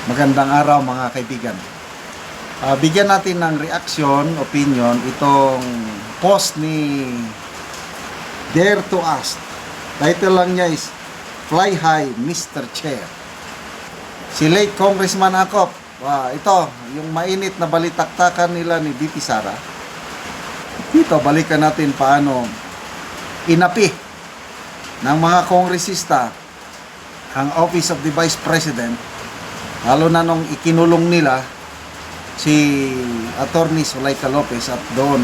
Magandang araw mga kaibigan. Bigyan natin ng reaction, opinion, itong post ni Dare to Ask. Title lang niya is Fly High, Mr. Chair. Si late Congressman Acop. Ito, yung mainit na balitaktakan nila ni BP Sara. Dito, balikan natin paano inapi ng mga kongresista ang Office of the Vice President, lalo na nung ikinulong nila si Attorney Zuleika Lopez at doon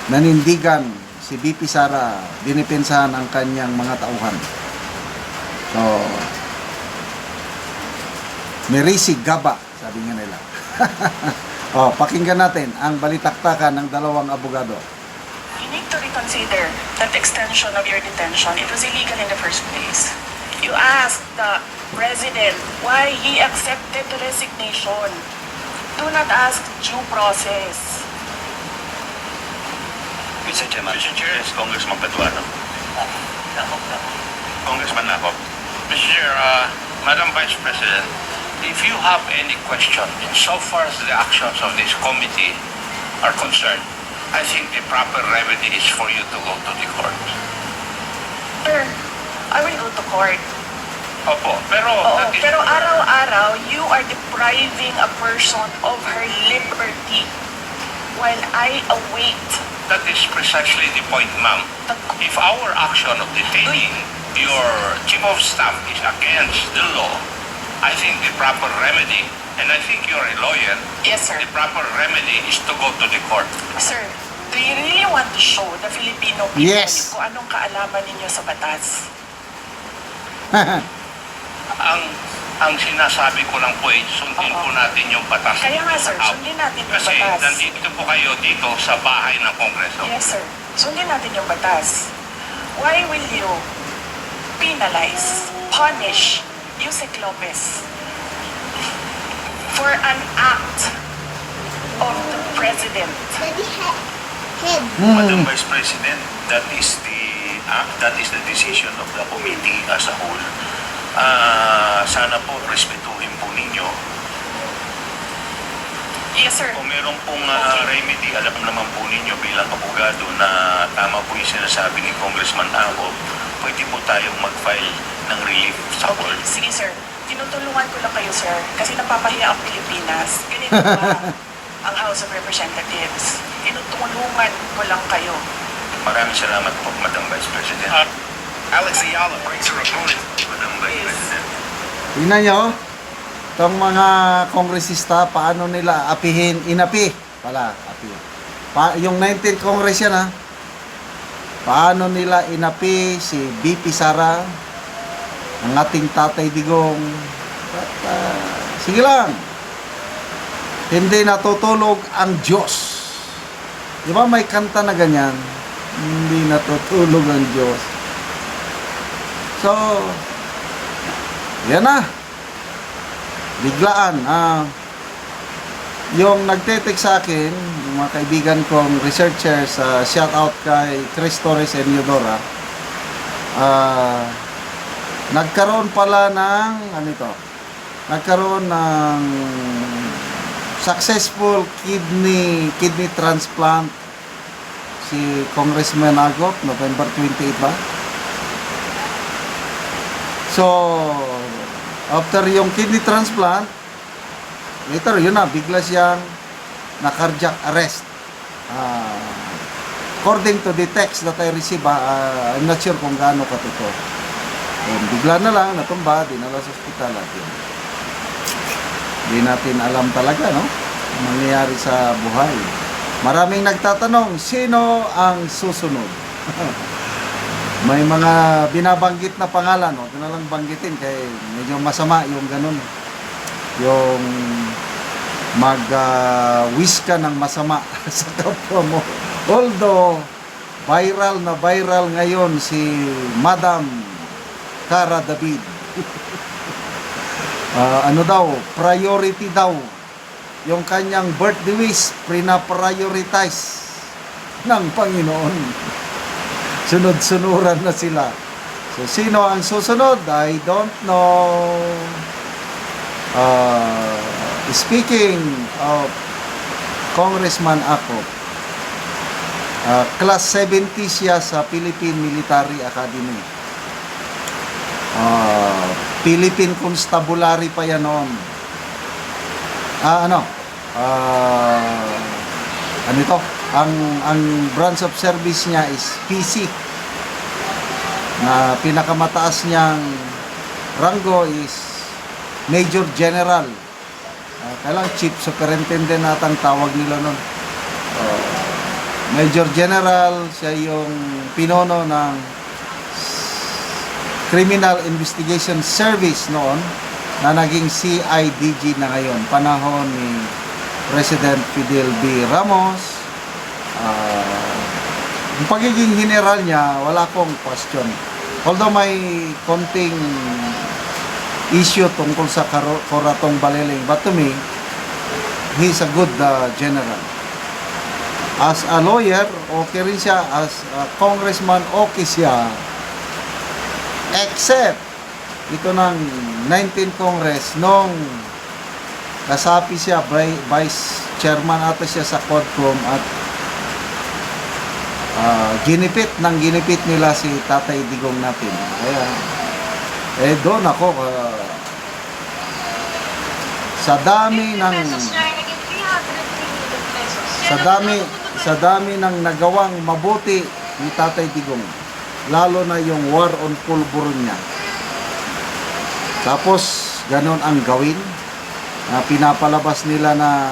nanindigan si BP Sara, dinipensahan ang kanyang mga tauhan. So, Merisi Gaba, sabi nga nila. Pakinggan natin ang balitaktakan ng dalawang abogado. You need to reconsider that extension of your detention. It was illegal in the first place. You asked the president why he accepted the resignation. Do not ask due process. Mr. Chairman. Mr. Chair, is Congressman Petuano. Congressman Nakop. Mr. Chair, Madam Vice President, if you have any question insofar as the actions of this committee are concerned, I think the proper remedy is for you to go to the court. Sir, I will go to court. Opo, pero that is... Pero araw-araw, you are depriving a person of her liberty while I await. That is precisely the point, ma'am. If our action of detaining your chief of staff is against the law, I think the proper remedy, and I think you're a lawyer, Yes, sir. the proper remedy is to go to the court. Sir, do you really want to show the Filipino people Yes. kung anong kaalaman ninyo sa batas? Ang sinasabi ko lang po ay sundin po natin yung batas. Kaya nga, sir, sundin natin yung Kasi batas. nandito po kayo dito sa bahay ng Kongreso. Yes, sir. Sundin natin yung batas. Why will you penalize, punish Yusek Lopez for an act of the president? Madam Vice President, that is the decision of the committee as a whole. Sana po respetuhin po ninyo. Yes, sir. Kung meron pong remedy, alam naman po ninyo bilang abogado na tama po yung sinasabi ni Congressman Ako, pwede po tayong mag-file ng relief sa Okay, court. sige, sir. Tinutulungan ko lang kayo, sir, kasi napapahiya ang Pilipinas. Ganito ba ang House of Representatives? Tinutulungan ko lang kayo. Maraming salamat po, Madam Vice President. Alex Ayala breaks her opponent. Madam Vice President. Tingnan nyo, itong mga kongresista, paano nila inapi. Yung 19th Congress yan, ha? Paano nila inapi si BP Sara, ang ating Tatay Digong. At, sige lang, hindi natutulog ang Diyos. Di ba may kanta na ganyan? Hindi natutulog ang Diyos. So, yan na. Biglaan. Yung nagtetext sa akin, yung mga kaibigan kong researchers, shout out kay Chris Torres and Eudora, nagkaroon pala ng, nagkaroon ng successful kidney transplant si Congressman Agop, November 28 ba? So, after yung kidney transplant, later, yun na, bigla siyang na-cardiac arrest. According to the text that I received, I'm not sure kung gaano katotoo. Bigla na lang, natumba, dinala sa ospital. Hindi natin alam talaga, no? Ang mangyayari sa buhay. Maraming nagtatanong, sino ang susunod? May mga binabanggit na pangalan, no? Ito na lang banggitin kaya medyo masama yung ganun. Yung mag-wish ka ng masama sa kapwa mo. Although, viral na viral ngayon si Madam Cara David. Priority daw. Yung kanyang birthday wish, prina-prioritize ng Panginoon. Sunod-sunuran na sila. So, sino ang susunod? I don't know. Speaking of Congressman Ako, class 70 siya sa Philippine Military Academy. Philippine Constabulary pa yan noon. Ano ito? Ang branch of service niya is PC. Na pinakamataas niyang ranggo is Major General. Kailang Chief Superintendent natang tawag nila noon. Major General, siya yung pinono ng Criminal Investigation Service noon na naging CIDG na ngayon. Panahon ni President Fidel B. Ramos. Yung pagiging general niya, wala akong question. Although may konting issue tungkol sa Corazon Baliling, but to me, he's a good general. As a lawyer, okay rin siya. As a congressman, okay siya. Except, ito ng 19th Congress, nung nasapi siya, vice chairman ata siya sa CODCOM at ginipit nila si Tatay Digong natin. Kaya, doon ako, sa dami ng nagawang mabuti ni Tatay Digong, lalo na yung war on pulburo niya. Tapos ganon ang gawin na pinapalabas nila na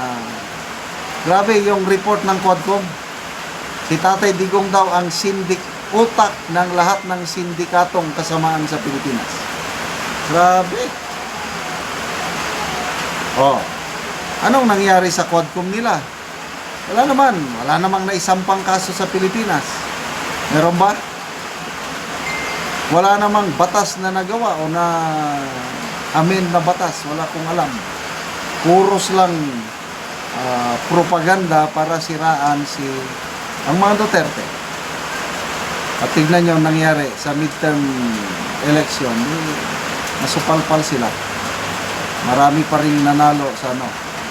grabe yung report ng Quadcom. Si Tatay Digong daw ang utak ng lahat ng sindikatong kasamaan sa Pilipinas. Grabe. Anong nangyari sa Quadcom nila? Wala namang naisampang kaso sa Pilipinas. Meron ba? Wala namang batas na nagawa o na amin na batas. Wala kong alam. Puros lang propaganda para siraan ang mga Duterte. At tignan nyo ang nangyari sa midterm election. Nasupalpal sila. Marami pa rin nanalo sa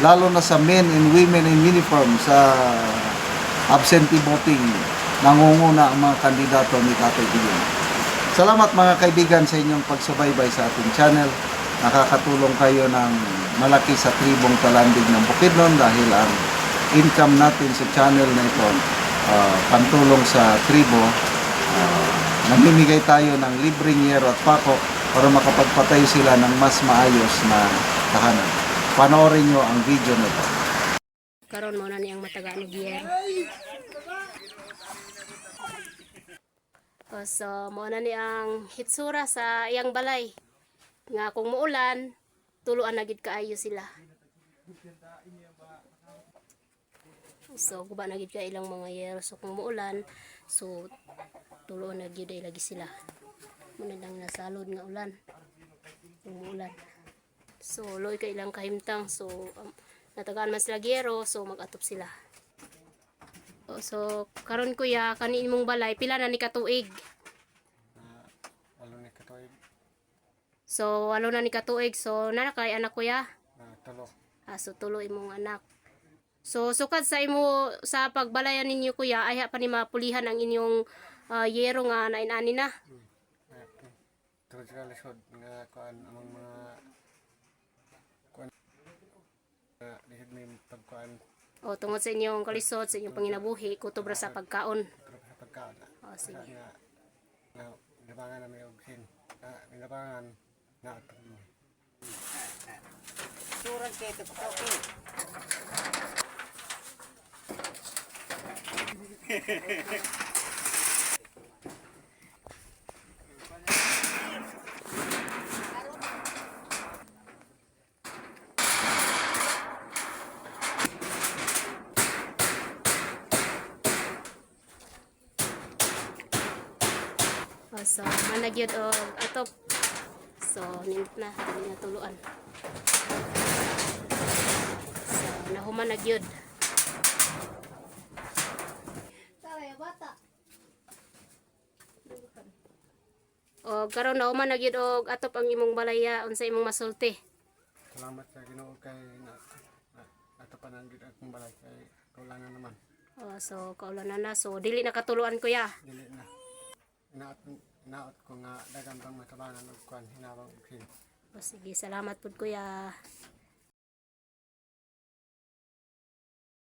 lalo na sa men and women in uniform sa absentee voting, nangunguna ang mga kandidato ni Tatay Digong. Salamat mga kaibigan sa inyong pagsubaybay sa ating channel. Nakakatulong kayo ng malaki sa tribong Talandig ng Bukidnon dahil ang income natin sa channel na ito pantulong sa tribo. Namimigay tayo ng libreng yero at pako para makapagpatayo sila ng mas maayos na tahanan. Panoorin nyo ang video na ito. Karon mo na niyang mataga ni Gier. So mo na niyang hitsura sa iyang balay. Nga kung muulan, tuluan na gid kaayo sila. So guba na gid ka ilang mga yero. So kung muulan, so tuluan na gid ay lagi sila. Muna lang nasalod nga ulan. Kung muulan. So loy ka ilang kahimtang. So natagaan man sila giyero, so mag-atop sila. So karon kuya, kanin mong balay pila na ni katuig? Walo ni katuig. So walo na ni katuig. So nana kay anak kuya? Tulo. So tulo imong anak. So sukad sa imo sa pagbalayan ninyo kuya, ay pa ni mapulihan ang inyong yero nga nainani na. Tungod sa lisod nga kuan among mga kuan lisod may pagkuan O tungod sa inyong kalisod, sa inyong panginabuhi, kutubra sa pagkaon. pero sa pagkaon. O sige. Na labangan na may ogsin. Labangan na Surag kayo ito pagkapi. So managyod og atop. So nindot na, dili na tuluan. So nahuman na gyud. O karon na uman na gyud og atop ang imong balaya unsa imong masulti. Salamat sa Ginoo kay ato pananggid akong balay kay kulangan naman. So kaulanan na. So dili na katuluan kuya. Dili na. Inaot ko nga dagan pang matabanan og kwan hinabang og sin. O sige, salamat po kuya.